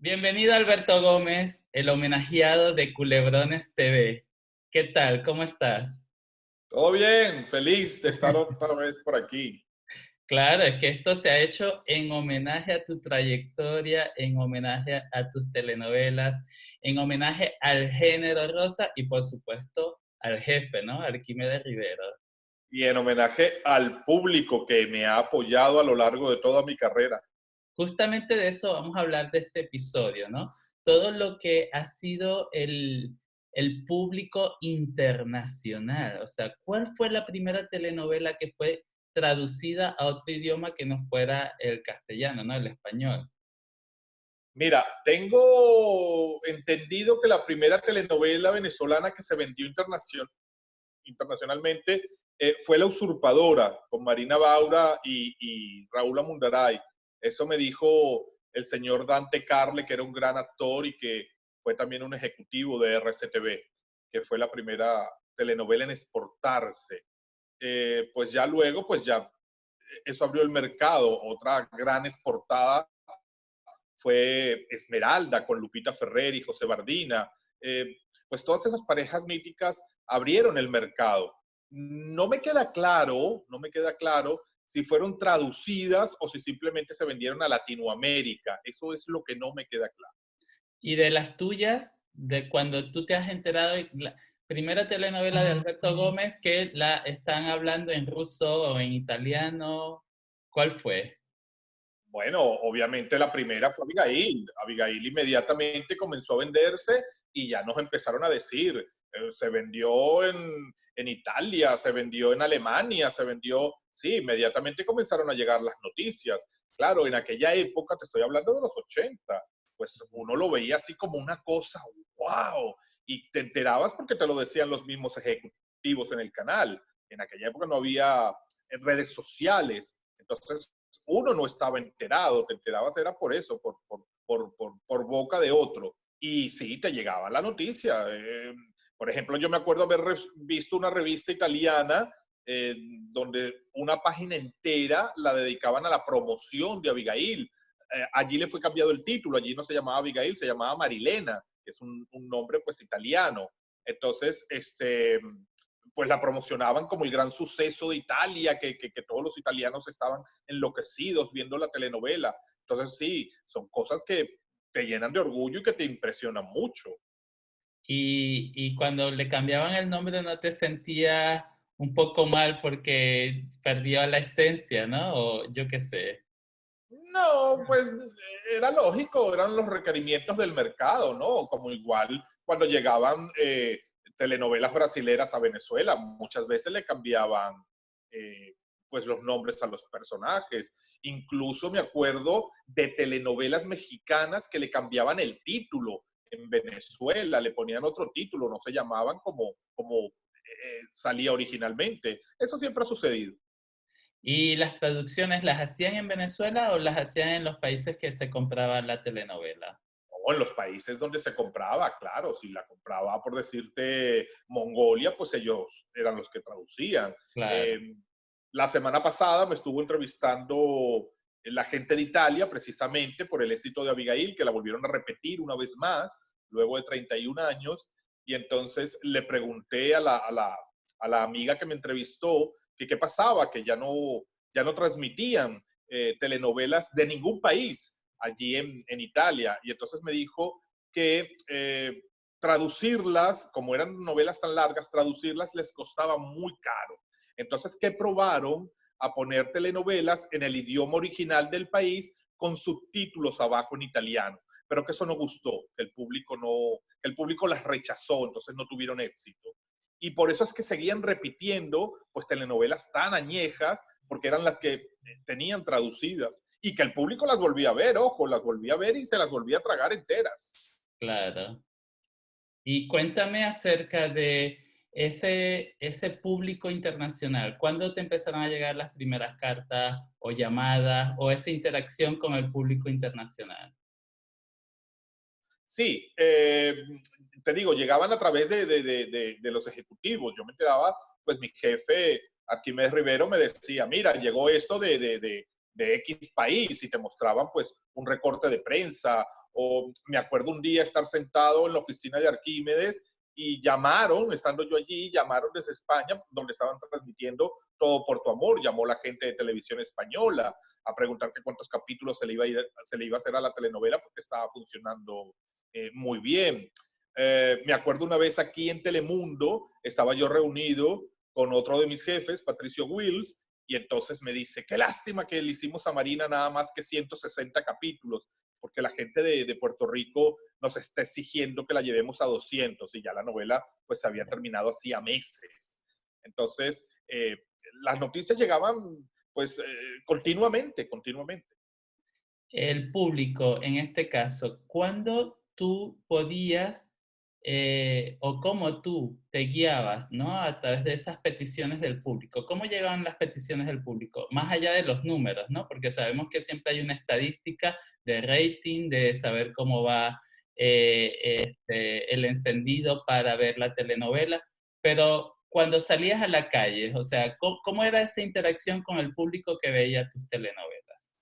Bienvenido Alberto Gómez, el homenajeado de Culebrones TV. ¿Qué tal? ¿Cómo estás? Todo bien, feliz de estar otra vez por aquí. Claro, es que esto se ha hecho en homenaje a tu trayectoria, en homenaje a tus telenovelas, en homenaje al género rosa y por supuesto al jefe, ¿no? Arquímedes Rivero. Y en homenaje al público que me ha apoyado a lo largo de toda mi carrera. Justamente de eso vamos a hablar de este episodio, ¿no? Todo lo que ha sido el público internacional. O sea, ¿cuál fue la primera telenovela que fue traducida a otro idioma que no fuera el castellano, ¿no? El español. Mira, tengo entendido que la primera telenovela venezolana que se vendió internacionalmente fue La Usurpadora, con Marina Baura y Raúl Amundaray. Eso me dijo el señor Dante Carle, que era un gran actor y que fue también un ejecutivo de RCTV, que fue la primera telenovela en exportarse. Pues ya luego, pues ya eso abrió el mercado. Otra gran exportada fue Esmeralda con Lupita Ferrer y José Bardina. Pues todas esas parejas míticas abrieron el mercado. No me queda claro si fueron traducidas o si simplemente se vendieron a Latinoamérica. Eso es lo que no me queda claro. Y de las tuyas, de cuando tú te has enterado, la primera telenovela de Alberto Gómez que la están hablando en ruso o en italiano, ¿cuál fue? Bueno, obviamente la primera fue Abigail. Abigail inmediatamente comenzó a venderse y ya nos empezaron a decir, se vendió en Italia, se vendió en Alemania, se vendió, sí, inmediatamente comenzaron a llegar las noticias. Claro, en aquella época, te estoy hablando de los 80, pues uno lo veía así como una cosa, wow, y te enterabas porque te lo decían los mismos ejecutivos en el canal. En aquella época no había redes sociales, entonces uno no estaba enterado, te enterabas era por eso, por boca de otro. Y sí, te llegaba la noticia. Por ejemplo, yo me acuerdo haber visto una revista italiana donde una página entera la dedicaban a la promoción de Abigail. Allí le fue cambiado el título, allí no se llamaba Abigail, se llamaba Marilena, que es un nombre pues italiano. Entonces, pues la promocionaban como el gran suceso de Italia, que todos los italianos estaban enloquecidos viendo la telenovela. Entonces sí, son cosas que te llenan de orgullo y que te impresionan mucho. Y cuando le cambiaban el nombre, ¿no te sentías un poco mal porque perdió la esencia, no? O yo qué sé. No, pues era lógico, eran los requerimientos del mercado, ¿no? Como igual cuando llegaban telenovelas brasileras a Venezuela, muchas veces le cambiaban pues los nombres a los personajes. Incluso me acuerdo de telenovelas mexicanas que le cambiaban el título en Venezuela, le ponían otro título, no se llamaban como salía originalmente. Eso siempre ha sucedido. ¿Y las traducciones las hacían en Venezuela o las hacían en los países que se compraba la telenovela? O en los países donde se compraba, claro, si la compraba, por decirte, Mongolia, pues ellos eran los que traducían. Claro. Eh, la semana pasada me estuvo entrevistando la gente de Italia, precisamente por el éxito de Abigail, que la volvieron a repetir una vez más, luego de 31 años, y entonces le pregunté a la amiga que me entrevistó que qué pasaba, que ya no transmitían telenovelas de ningún país allí en Italia. Y entonces me dijo que traducirlas, como eran novelas tan largas, traducirlas les costaba muy caro. Entonces, ¿qué probaron? A poner telenovelas en el idioma original del país con subtítulos abajo en italiano, pero que eso no gustó, que el público las rechazó, entonces no tuvieron éxito. Y por eso es que seguían repitiendo pues telenovelas tan añejas, porque eran las que tenían traducidas y que el público las volvía a ver, ojo, las volvía a ver y se las volvía a tragar enteras. Claro. Y cuéntame acerca de ese público internacional. ¿Cuándo te empezaron a llegar las primeras cartas o llamadas o esa interacción con el público internacional? Sí, te digo, llegaban a través de los ejecutivos. Yo me enteraba, pues mi jefe, Arquímedes Rivero, me decía, mira, llegó esto de X país y te mostraban pues un recorte de prensa. O me acuerdo un día estar sentado en la oficina de Arquímedes y llamaron, estando yo allí, llamaron desde España, donde estaban transmitiendo Todo por tu amor. Llamó la gente de Televisión Española a preguntar que cuántos capítulos se le iba a hacer a la telenovela porque estaba funcionando muy bien. Me acuerdo una vez aquí en Telemundo, estaba yo reunido con otro de mis jefes, Patricio Wills, y entonces me dice, qué lástima que le hicimos a Marina nada más que 160 capítulos, porque la gente de Puerto Rico nos está exigiendo que la llevemos a 200 y ya la novela pues se había terminado hacía meses. Entonces, las noticias llegaban pues continuamente, continuamente. El público, en este caso, ¿cuándo tú podías o cómo tú te guiabas, ¿no? A través de esas peticiones del público? ¿Cómo llegaban las peticiones del público? Más allá de los números, ¿no? Porque sabemos que siempre hay una estadística de rating, de saber cómo va el encendido para ver la telenovela, pero cuando salías a la calle, o sea, ¿cómo era esa interacción con el público que veía tus telenovelas?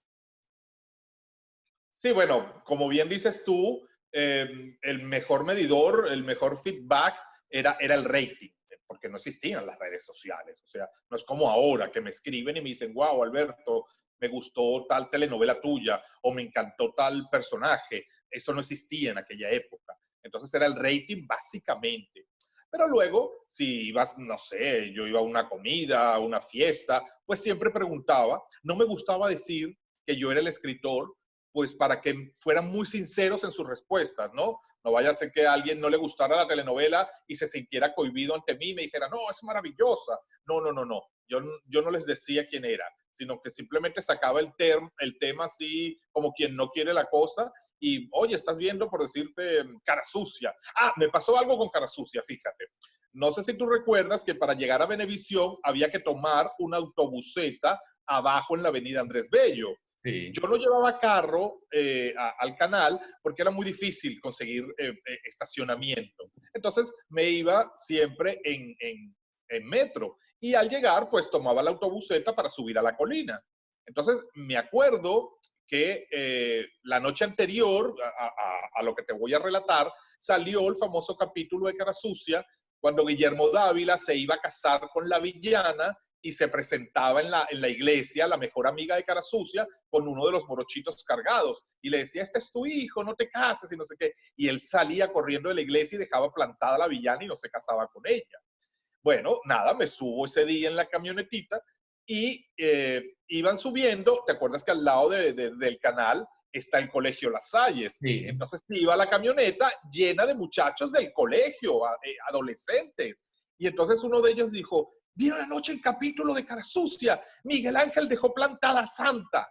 Sí, bueno, como bien dices tú, el mejor medidor, el mejor feedback era el rating, porque no existían las redes sociales. O sea, no es como ahora que me escriben y me dicen, wow, Alberto, me gustó tal telenovela tuya o me encantó tal personaje. Eso no existía en aquella época. Entonces era el rating básicamente. Pero luego, si ibas, no sé, yo iba a una comida, a una fiesta, pues siempre preguntaba. No me gustaba decir que yo era el escritor, pues para que fueran muy sinceros en sus respuestas, ¿no? No vaya a ser que a alguien no le gustara la telenovela y se sintiera cohibido ante mí y me dijera, no, es maravillosa. No, no, no, no. Yo no les decía quién era, sino que simplemente sacaba el tema así como quien no quiere la cosa y, oye, estás viendo, por decirte, Cara Sucia. Ah, me pasó algo con Cara Sucia, fíjate. No sé si tú recuerdas que para llegar a Venevisión había que tomar una autobuseta abajo en la avenida Andrés Bello. Sí. Yo no llevaba carro al canal porque era muy difícil conseguir estacionamiento. Entonces me iba siempre en metro y al llegar pues tomaba la autobuseta para subir a la colina. Entonces me acuerdo que la noche anterior a lo que te voy a relatar salió el famoso capítulo de Cara Sucia cuando Guillermo Dávila se iba a casar con la villana y se presentaba en la iglesia, la mejor amiga de Cara Sucia, con uno de los morochitos cargados. Y le decía, este es tu hijo, no te cases y no sé qué. Y él salía corriendo de la iglesia y dejaba plantada a la villana y no se casaba con ella. Bueno, nada, me subo ese día en la camionetita y iban subiendo, ¿te acuerdas que al lado del canal está el colegio Las Salles? Sí. Entonces iba la camioneta llena de muchachos del colegio, adolescentes. Y entonces uno de ellos dijo, vieron anoche el capítulo de Cara Sucia, Miguel Ángel dejó plantada a Santa.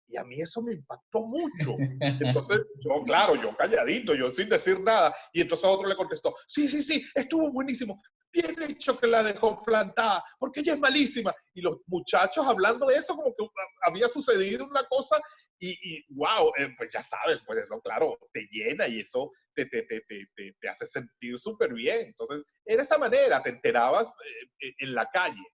Y a mí eso me impactó mucho. Entonces, yo, claro, yo calladito, yo sin decir nada. Y entonces a otro le contestó, sí, sí, sí, estuvo buenísimo. Bien hecho que la dejó plantada, porque ella es malísima. Y los muchachos hablando de eso, como que había sucedido una cosa y wow, pues ya sabes, pues eso, claro, te llena y eso te hace sentir súper bien. Entonces, era esa manera, te enterabas en la calle.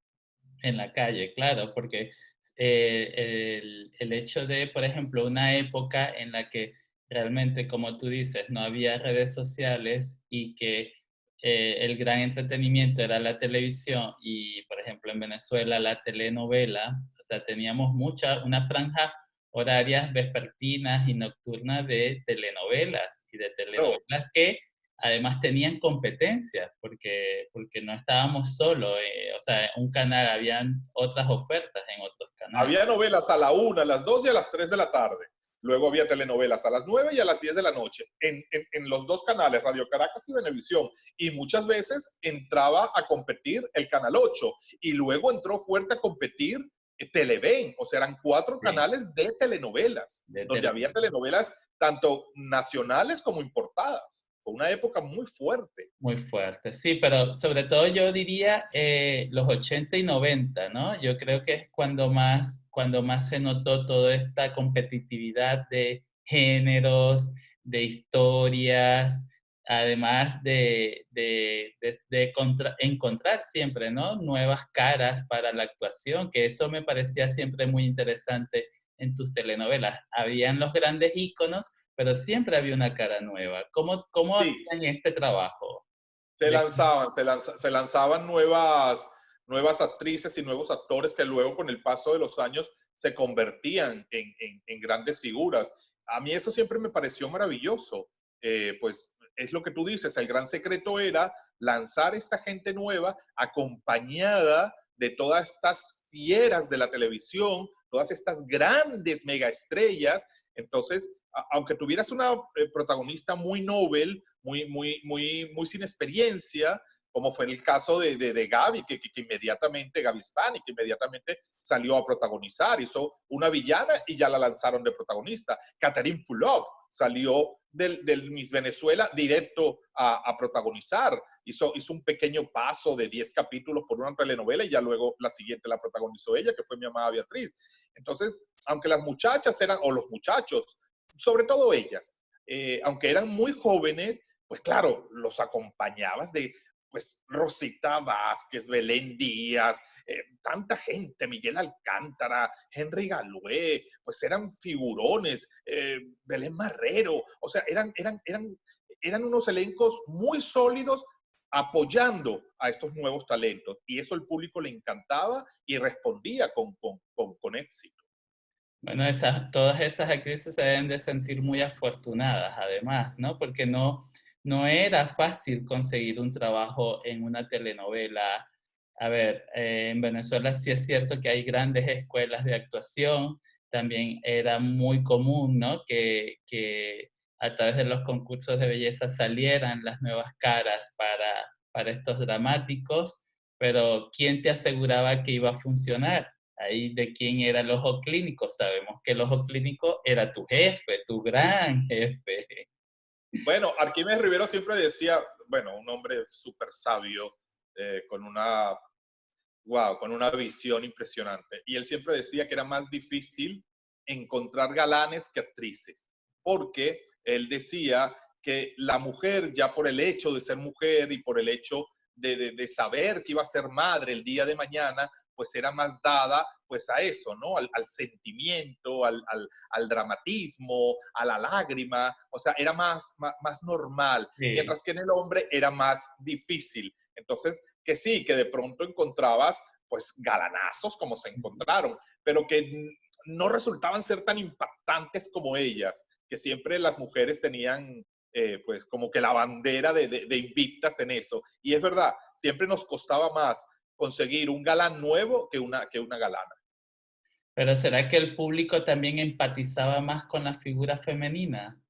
En la calle, claro, porque el hecho de, por ejemplo, una época en la que realmente, como tú dices, no había redes sociales y que el gran entretenimiento era la televisión y, por ejemplo, en Venezuela la telenovela, o sea, teníamos una franja horarias vespertinas y nocturnas de telenovelas y de Claro, telenovelas que además tenían competencia, porque no estábamos solos, o sea, un canal, habían otras ofertas en otros canales. había novelas a la 1, a las 2 y a las 3 de la tarde. Luego había telenovelas a las 9 y a las 10 de la noche en los dos canales, Radio Caracas y Venevisión. Y muchas veces entraba a competir el Canal 8 y luego entró fuerte a competir Televen. O sea, eran 4 Sí, canales de telenovelas, de donde había telenovelas tanto nacionales como importadas. Fue una época muy fuerte. muy fuerte. Sí, pero sobre todo yo diría los 80 y 90, ¿no? Yo creo que es cuando más se notó toda esta competitividad de géneros, de historias, además de encontrar siempre, ¿no? Nuevas caras para la actuación, que eso me parecía siempre muy interesante en tus telenovelas. Habían los grandes íconos, pero siempre había una cara nueva. ¿Cómo Sí, hacían este trabajo? se De- lanzaban, se lanzaban nuevas actrices y nuevos actores que luego con el paso de los años se convertían en grandes figuras. A mí eso siempre me pareció maravilloso. Pues es lo que tú dices, el gran secreto era lanzar esta gente nueva acompañada de todas estas fieras de la televisión, todas estas grandes megaestrellas. Entonces, aunque tuvieras una protagonista muy noble, muy sin experiencia, como fue el caso de Gaby, que inmediatamente, Gaby Spanik, que inmediatamente salió a protagonizar, hizo una villana y ya la lanzaron de protagonista. Catherine Fulop salió del Miss Venezuela directo a protagonizar, hizo un pequeño paso de 10 capítulos por una telenovela y ya luego la siguiente la protagonizó ella, que fue Mi amada Beatriz. Entonces, aunque las muchachas eran, o los muchachos, sobre todo ellas, aunque eran muy jóvenes, pues claro, los acompañabas de pues Rosita Vázquez, Belén Díaz, tanta gente, Miguel Alcántara, Henry Galué, pues eran figurones, Belén Marrero, o sea, eran unos elencos muy sólidos apoyando a estos nuevos talentos y eso el público le encantaba y respondía con éxito. Bueno, todas esas actrices se deben de sentir muy afortunadas, además, ¿no? Porque no era fácil conseguir un trabajo en una telenovela. A ver, en Venezuela sí es cierto que hay grandes escuelas de actuación, también era muy común, ¿no? Que a través de los concursos de belleza salieran las nuevas caras para estos dramáticos, pero ¿quién te aseguraba que iba a funcionar? Ahí de quién era el ojo clínico. Sabemos que el ojo clínico era tu jefe, tu gran jefe. Bueno, Arquímedes Rivero siempre decía, bueno, un hombre súper sabio, con con una visión impresionante. Y él siempre decía que era más difícil encontrar galanes que actrices, porque él decía que la mujer, ya por el hecho de ser mujer y por el hecho de saber que iba a ser madre el día de mañana, pues era más dada pues a eso, ¿no? Al sentimiento, al dramatismo, a la lágrima, o sea, era más normal, Sí. mientras que en el hombre era más difícil. Entonces, que sí, que de pronto encontrabas pues galanazos como se encontraron, pero que no resultaban ser tan impactantes como ellas, que siempre las mujeres tenían pues como que la bandera de invictas en eso. Y es verdad, siempre nos costaba más conseguir un galán nuevo que una galana. Pero ¿será que el público también empatizaba más con la figura femenina?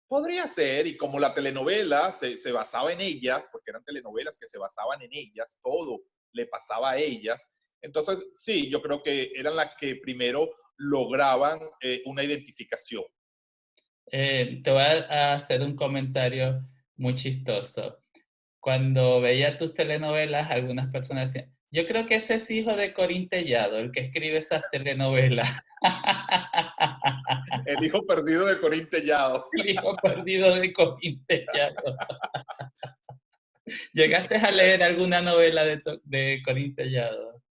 Podría ser, y como la telenovela se basaba en ellas, porque eran telenovelas que se basaban en ellas, todo le pasaba a ellas, entonces sí, yo creo que eran las que primero lograban una identificación. Te voy a hacer un comentario muy chistoso. Cuando veía tus telenovelas, algunas personas decían, yo creo que ese es hijo de Corín Tellado, el que escribe esas telenovelas. El hijo perdido de Corín Tellado. El hijo perdido de Corín Tellado. ¿Llegaste a leer alguna novela de Corín Tellado?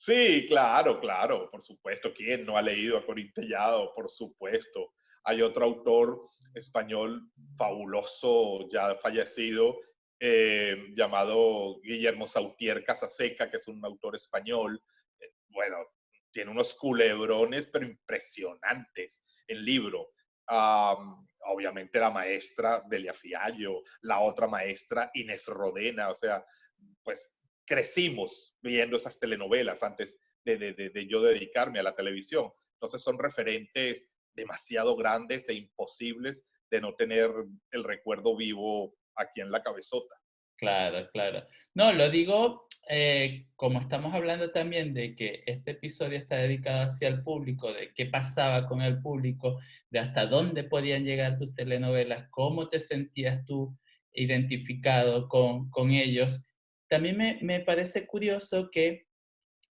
Sí, claro, claro, por supuesto. ¿Quién no ha leído a Corín Tellado? Por supuesto. Hay otro autor español fabuloso, ya fallecido, llamado Guillermo Sautier Casaseca, que es un autor español. Bueno, tiene unos culebrones, pero impresionantes el libro. Obviamente la maestra Delia Fiallo, la otra maestra Inés Rodena, o sea, pues crecimos viendo esas telenovelas antes de yo dedicarme a la televisión. Entonces son referentes demasiado grandes e imposibles de no tener el recuerdo vivo aquí en la cabezota. Claro, claro. No, lo digo como estamos hablando también de que este episodio está dedicado hacia el público, de qué pasaba con el público, de hasta dónde podían llegar tus telenovelas, cómo te sentías tú identificado con ellos. También me parece curioso que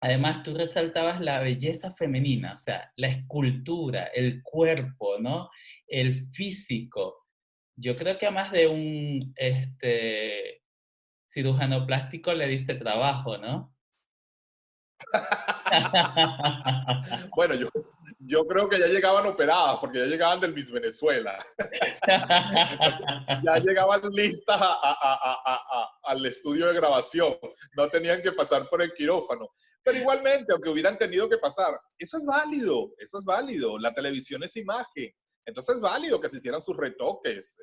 además tú resaltabas la belleza femenina, o sea, la escultura, el cuerpo, ¿no? El físico. Yo creo que a más de un cirujano plástico le diste trabajo, ¿no? Bueno, Yo creo que ya llegaban operadas, porque ya llegaban del Miss Venezuela. Entonces, ya llegaban listas al estudio de grabación. No tenían que pasar por el quirófano. Pero igualmente, aunque hubieran tenido que pasar, eso es válido, eso es válido. La televisión es imagen. Entonces es válido que se hicieran sus retoques.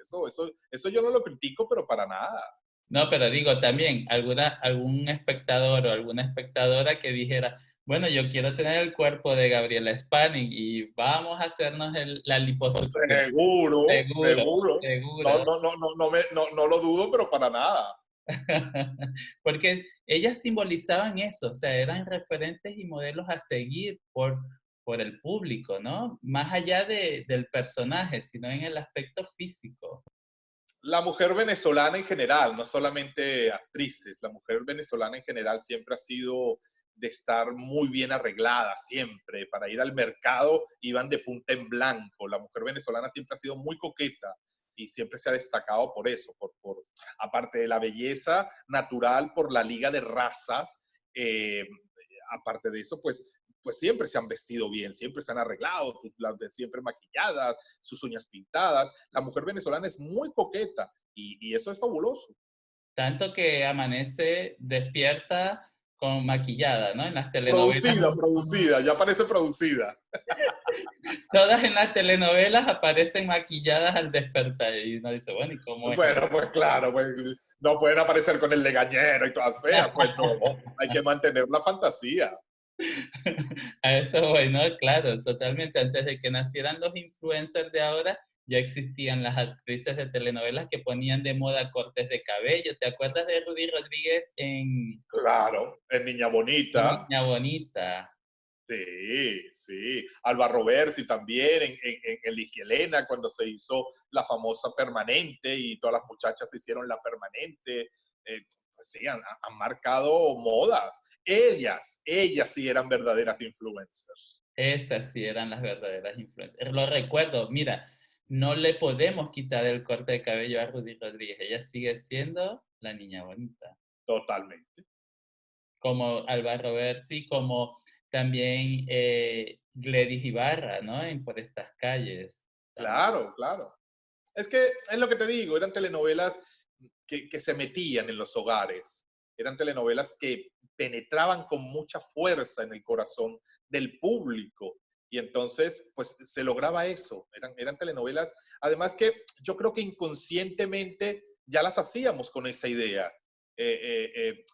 Eso yo no lo critico, pero para nada. No, pero digo también, algún espectador o alguna espectadora que dijera, bueno, yo quiero tener el cuerpo de Gabriela Spanik y vamos a hacernos la liposucción. Seguro, Seguro, seguro. No, seguro. no, no, no, no lo dudo, pero para nada. Porque ellas simbolizaban eso, o sea, eran referentes y modelos a seguir por el público, ¿no? Más allá del personaje, sino en el aspecto físico. La mujer venezolana en general, no solamente actrices, la mujer venezolana en general siempre ha sido de estar muy bien arreglada, siempre. Para ir al mercado iban de punta en blanco. La mujer venezolana siempre ha sido muy coqueta y siempre se ha destacado por eso, aparte de la belleza natural, por la liga de razas. Aparte de eso, pues siempre se han vestido bien, siempre se han arreglado, las de siempre maquilladas, sus uñas pintadas. La mujer venezolana es muy coqueta y eso es fabuloso. Tanto que amanece despierta con maquillada, ¿no? En las telenovelas. Producida, ya parece producida. Todas en las telenovelas aparecen maquilladas al despertar. Y uno dice, bueno, ¿y cómo es Bueno, pues claro, pues, no pueden aparecer con el legañero y todas feas, pues no, hay que mantener la fantasía. A eso voy, ¿no? Claro, totalmente. Antes de que nacieran los influencers de ahora, ya existían las actrices de telenovelas que ponían de moda cortes de cabello. ¿Te acuerdas de Rudy Rodríguez Claro, en Niña en Bonita. Niña Bonita? Sí, sí. Alba Roversi también en Ligia cuando se hizo la famosa permanente y todas las muchachas se hicieron la permanente. Pues sí, han marcado modas. Ellas sí eran verdaderas influencers. Esas sí eran las verdaderas influencers. Lo recuerdo, mira, no le podemos quitar el corte de cabello a Rudy Rodríguez. Ella sigue siendo la Niña Bonita. Totalmente. Como Alba Roversi, como también Gledys Ibarra, ¿no? Por estas calles. También. Claro, claro. Es que es lo que te digo, eran telenovelas que se metían en los hogares, eran telenovelas que penetraban con mucha fuerza en el corazón del público. Y entonces, pues se lograba eso. Eran telenovelas, además que yo creo que inconscientemente ya las hacíamos con esa idea. Eh, eh, eh,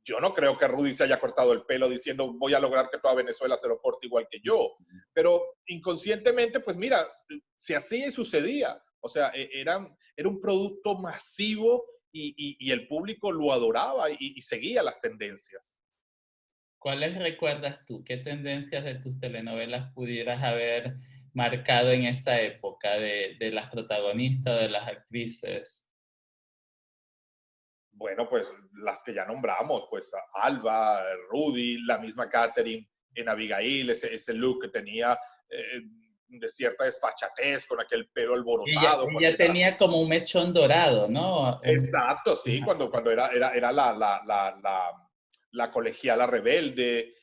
yo no creo que Rudy se haya cortado el pelo diciendo voy a lograr que toda Venezuela se lo corte igual que yo, pero inconscientemente, pues mira, se hacía y sucedía. O sea, era un producto masivo y el público lo adoraba y seguía las tendencias. ¿Cuáles recuerdas tú? ¿Qué tendencias de tus telenovelas pudieras haber marcado en esa época de las protagonistas, de las actrices? Bueno, pues las que ya nombramos, pues Alba, Rudy, la misma Catherine en Abigail, ese look que tenía de cierta desfachatez con aquel pelo alborotado. Ella tenía como un mechón dorado, ¿no? Exacto, sí, cuando era la colegiala rebelde.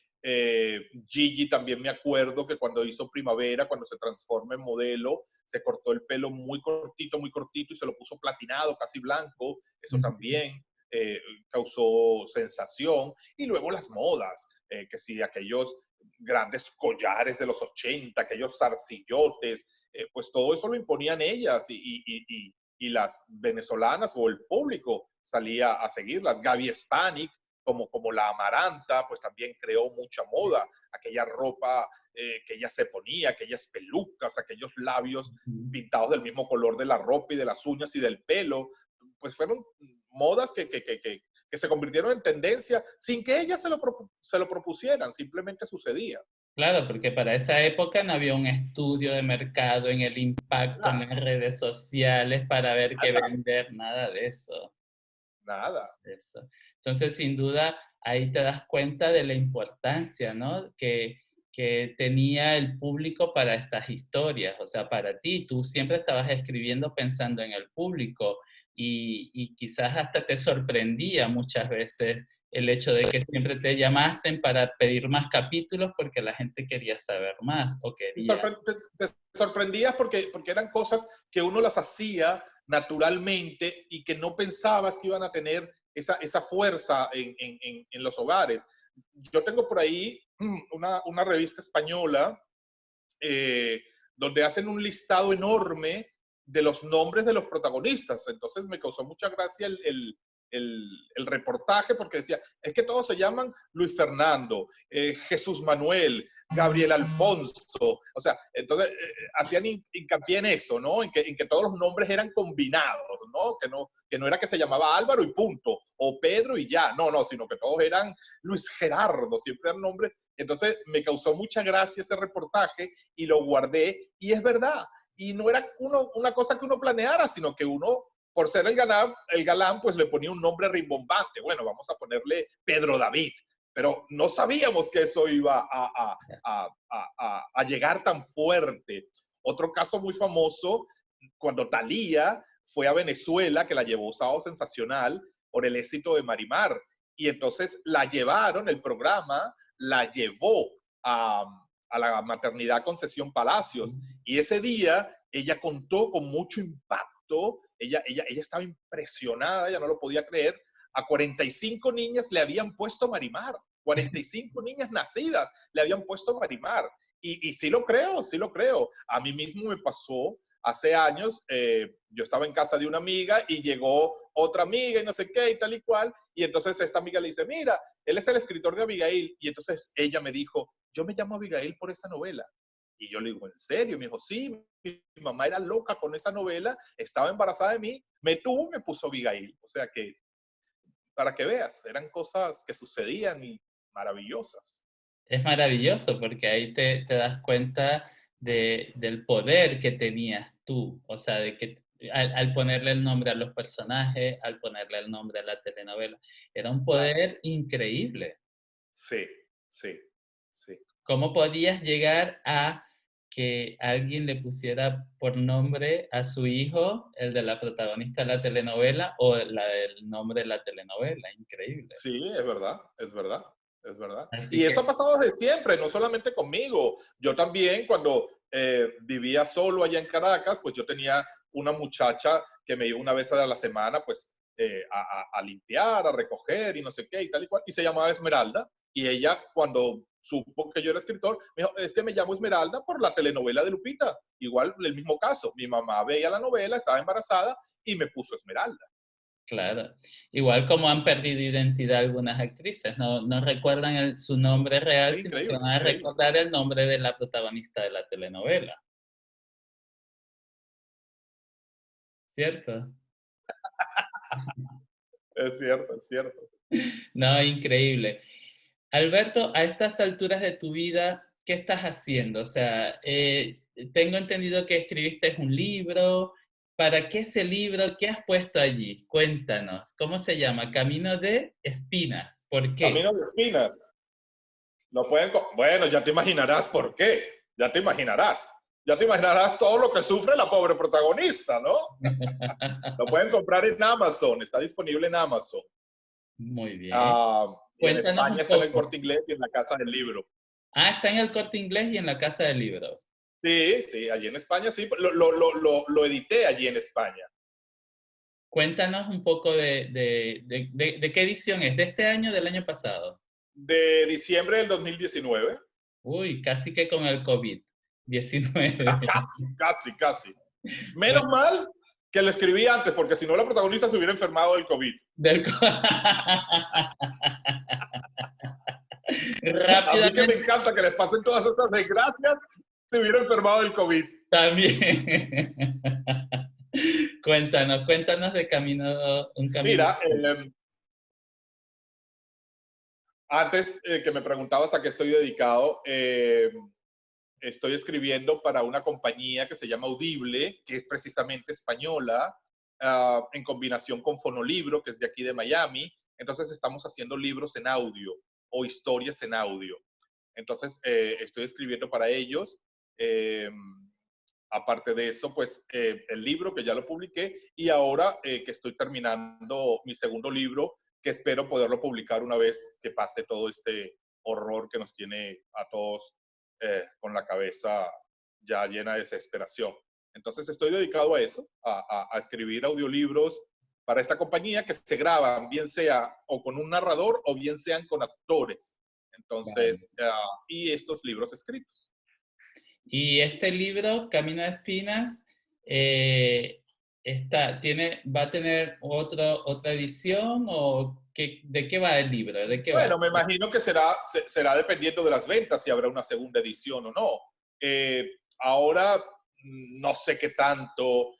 Gigi también me acuerdo que cuando hizo Primavera, cuando se transforma en modelo, se cortó el pelo muy cortito y se lo puso platinado, casi blanco. Eso también causó sensación. Y luego las modas, que sí, aquellos grandes collares de los 80, aquellos zarcillotes, pues todo eso lo imponían ellas y las venezolanas o el público salía a seguirlas. Gaby Spanik, como la Amaranta, pues también creó mucha moda. Aquella ropa que ella se ponía, aquellas pelucas, aquellos labios pintados del mismo color de la ropa y de las uñas y del pelo, pues fueron modas que se convirtieron en tendencia sin que ellas se lo propusieran, simplemente sucedía. Claro, porque para esa época no había un estudio de mercado en el impacto en Nada, las redes sociales para ver qué nada, vender, nada de eso. nada. Eso. Entonces, sin duda, ahí te das cuenta de la importancia, ¿no? Que tenía el público para estas historias, o sea, para ti. Tú siempre estabas escribiendo pensando en el público y quizás hasta te sorprendía muchas veces el hecho de que siempre te llamasen para pedir más capítulos porque la gente quería saber más o quería. Te sorprendías porque eran cosas que uno las hacía naturalmente y que no pensabas que iban a tener esa fuerza en los hogares. Yo tengo por ahí una revista española eh, donde hacen un listado enorme de los nombres de los protagonistas. Entonces me causó mucha gracia el reportaje porque decía, es que todos se llaman Luis Fernando, Jesús Manuel, Gabriel Alfonso. O sea, entonces hacían hincapié en eso, ¿no? En que todos los nombres eran combinados, ¿no? Que no era que se llamaba Álvaro y punto, o Pedro y ya, no, sino que todos eran Luis Gerardo, siempre eran nombres. Entonces me causó mucha gracia ese reportaje y lo guardé, y es verdad. Y no era una cosa que uno planeara, sino que uno, por ser el galán, pues le ponía un nombre rimbombante. Bueno, vamos a ponerle Pedro David, pero no sabíamos que eso iba a llegar tan fuerte. Otro caso muy famoso, cuando Thalía fue a Venezuela, que la llevó Sábado Sensacional por el éxito de Marimar. Y entonces la llevaron, el programa la llevó a la maternidad Concesión Palacios. Y ese día ella contó con mucho impacto, ella estaba impresionada, ella no lo podía creer. A 45 niñas le habían puesto Marimar, 45 niñas nacidas le habían puesto Marimar. Y sí lo creo, sí lo creo. A mí mismo me pasó hace años, yo estaba en casa de una amiga y llegó otra amiga y no sé qué y tal y cual, y entonces esta amiga le dice, mira, él es el escritor de Abigail, y entonces ella me dijo, yo me llamo Abigail por esa novela. Y yo le digo, ¿en serio? Me dijo, sí, mi mamá era loca con esa novela, estaba embarazada de mí, me tuvo, me puso Abigail. O sea que, para que veas, eran cosas que sucedían y maravillosas. Es maravilloso porque ahí te das cuenta del poder que tenías tú, o sea, de que al ponerle el nombre a los personajes, al ponerle el nombre a la telenovela, era un Claro. poder increíble. Sí, sí, sí. ¿Cómo podías llegar a que alguien le pusiera por nombre a su hijo el de la protagonista de la telenovela o la del nombre de la telenovela? Increíble. Sí, es verdad, es verdad, es verdad. Así Y eso que, ha pasado desde siempre, no solamente conmigo. Yo también, cuando vivía solo allá en Caracas, pues yo tenía una muchacha que me iba una vez a la semana, pues, a limpiar, a recoger y no sé qué y tal y cual, y se llamaba Esmeralda. Y ella, cuando supo que yo era escritor, me dijo, es que me llamo Esmeralda por la telenovela de Lupita. Igual, el mismo caso. Mi mamá veía la novela, estaba embarazada y me puso Esmeralda. claro, igual como han perdido identidad algunas actrices, no recuerdan su nombre real, sino que Increíble, van a increíble. recordar el nombre de la protagonista de la telenovela, ¿cierto? Es cierto, es cierto. No, increíble. Alberto, a estas alturas de tu vida, ¿qué estás haciendo? O sea, tengo entendido que escribiste un libro. ¿Para qué ese libro? ¿Qué has puesto allí? Cuéntanos. ¿Cómo se llama? Camino de Espinas. ¿Por qué? Camino de espinas. Bueno, ya te imaginarás por qué. Ya te imaginarás. Ya te imaginarás todo lo que sufre la pobre protagonista, ¿no? Lo pueden comprar en Amazon. Está disponible en Amazon. Muy bien. Y en Cuéntanos España un está en el poco. Corte Inglés y en la Casa del Libro. Ah, está en el Corte Inglés y en la Casa del Libro. Sí, sí, allí en España sí. Lo edité allí en España. Cuéntanos un poco de qué edición es, de este año o del año pasado. De diciembre del 2019. Uy, casi que con el COVID-19. Casi, casi, casi. Menos Bueno, mal que lo escribí antes, porque si no la protagonista se hubiera enfermado del COVID. del co- A mí que me Rápidamente encanta que les pasen todas esas desgracias, se hubiera enfermado del COVID. también. Cuéntanos de camino, un camino. Mira, antes que me preguntabas a qué estoy dedicado, estoy escribiendo para una compañía que se llama Audible, que es precisamente española, en combinación con Fonolibro, que es de aquí de Miami. Entonces estamos haciendo libros en audio o historias en audio. Entonces estoy escribiendo para ellos. Eh, Aparte de eso, pues el libro que ya lo publiqué y ahora que estoy terminando mi segundo libro, que espero poderlo publicar una vez que pase todo este horror que nos tiene a todos con la cabeza ya llena de desesperación. Entonces estoy dedicado a eso, a escribir audiolibros para esta compañía que se graban, bien sea o con un narrador o bien sean con actores. Vale. Entonces, y estos libros escritos. Y este libro, Camino de Espinas, eh, ¿va a tener otra edición o de qué va el libro? ¿De qué va? Bueno, me imagino que será dependiendo de las ventas si habrá una segunda edición o no. Ahora no sé qué tanto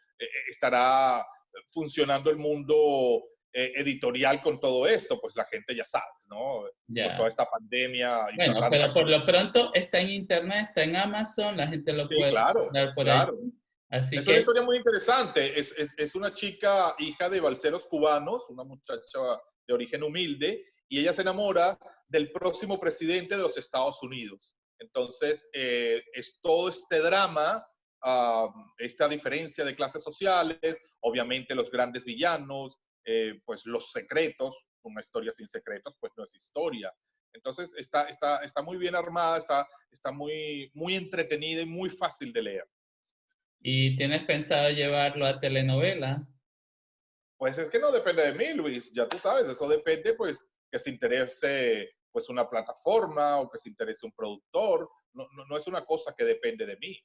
estará funcionando el mundo editorial con todo esto, pues la gente ya sabe, ¿no? Con Ya. toda esta pandemia y Bueno, tanta pero por gente. lo pronto está en internet, está en Amazon, la gente lo Sí, puede claro, encontrar por allí. claro. Así Es una que, historia muy interesante. Es una chica hija de balseros cubanos, una muchacha de origen humilde, y ella se enamora del próximo presidente de los Estados Unidos. Entonces, es todo este drama, esta diferencia de clases sociales, obviamente los grandes villanos, pues los secretos, una historia sin secretos, pues no es historia. Entonces, está muy bien armada, está muy entretenida y muy fácil de leer. ¿y tienes pensado llevarlo a telenovela? Pues es que no depende de mí, Luis, ya tú sabes, eso depende pues que se interese pues una plataforma o que se interese un productor, no es una cosa que depende de mí.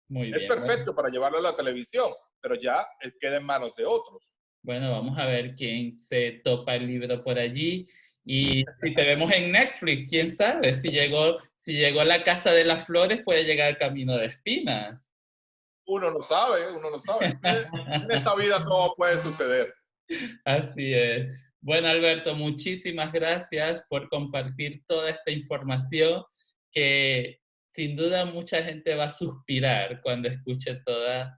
Muy Es bien. perfecto para llevarlo a la televisión, pero ya queda en manos de otros. Bueno, vamos a ver quién se topa el libro por allí. Y si te vemos en Netflix, quién sabe, si llegó La Casa de las Flores, puede llegar Camino de Espinas. Uno no sabe. En esta vida todo puede suceder. Así es. Bueno, Alberto, muchísimas gracias por compartir toda esta información que sin duda mucha gente va a suspirar cuando escuche todas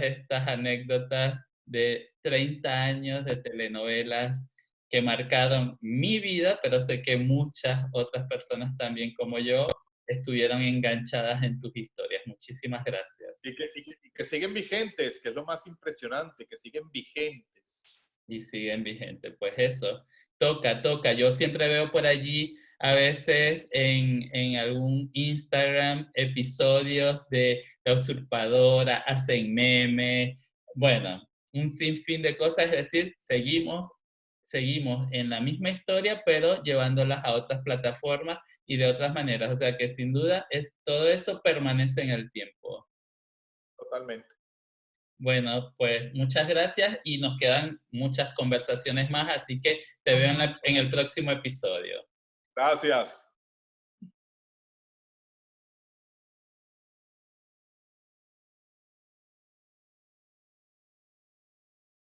estas anécdotas de 30 años de telenovelas que marcaron mi vida, pero sé que muchas otras personas también como yo estuvieron enganchadas en tus historias. Muchísimas gracias. Y que siguen vigentes, que es lo más impresionante, que siguen vigentes. Y siguen vigentes. Pues eso, toca. Yo siempre veo por allí, a veces en algún Instagram, episodios de La Usurpadora, hacen memes, bueno, un sinfín de cosas, es decir, seguimos en la misma historia, pero llevándolas a otras plataformas y de otras maneras. O sea que sin duda todo eso permanece en el tiempo. Totalmente. Bueno, pues muchas gracias y nos quedan muchas conversaciones más, así que te veo en el próximo episodio. Gracias.